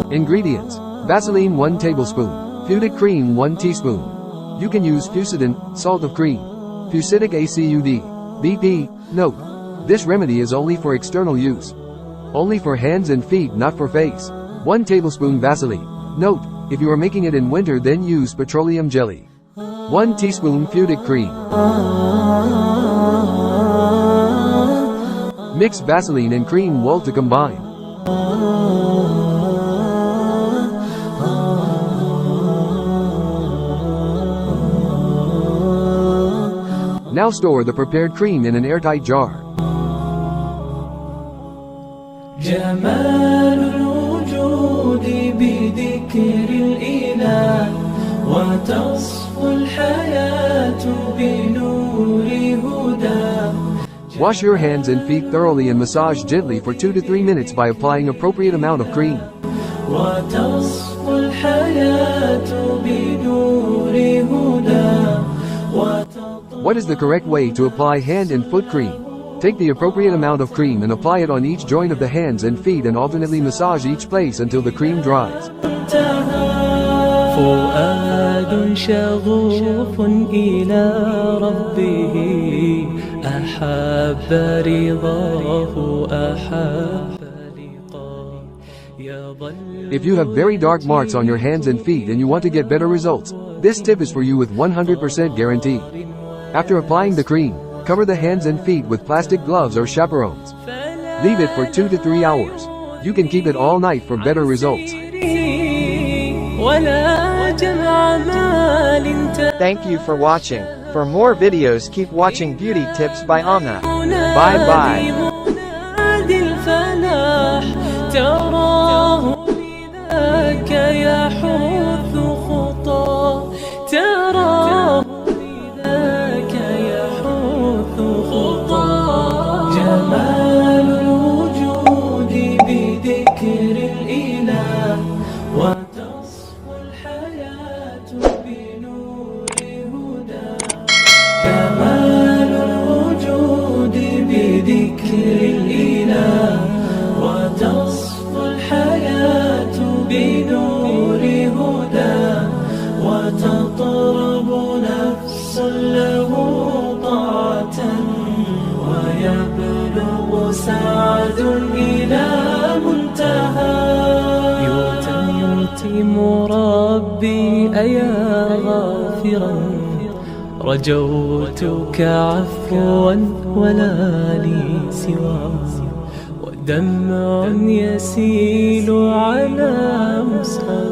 Ingredients: Vaseline 1 tablespoon, Fudic cream 1 teaspoon. You can use fusidin, salt of cream. Fusidic acud, BP. Note: this remedy is only for external use. Only for hands and feet, not for face. 1 tablespoon Vaseline. Note: if you are making it in winter, then use petroleum jelly. 1 teaspoon Fudic cream. Mix Vaseline and cream well to combine. Now store the prepared cream in an airtight jar. جمال الوجود بذكر الإله وتصفو الحياة بنور هداه. Wash your hands and feet thoroughly and massage gently for 2 to 3 minutes by applying appropriate amount of cream. وتصفو الحياة بنور هداه. What is the correct way to apply hand and foot cream? Take the appropriate amount of cream and apply it on each joint of the hands and feet and alternately massage each place until the cream dries. فؤاد شغوف إلى ربه أحب رضاه أحب لقاه. If you have very dark marks on your hands and feet and you want to get better results, this tip is for you with 100% guarantee. After applying the cream, cover the hands and feet with plastic gloves or chaperones. Leave it for 2 to 3 hours. You can keep it all night for better results. Thank you for watching. For more videos, keep watching Beauty Tips by Amna. Bye bye. جمال الوجود بذكر الإله وتصفو الحياة بنور هداه. جمال الوجود بذكر الإله وتصفو الحياة بنور هداه. وتطرب نفس له طاعة ويبلغ سعد إلى منتهى. يتم ربي أيا غافرا رجوتك عفوا ولا لي سوى ودمع يسيل على مسهى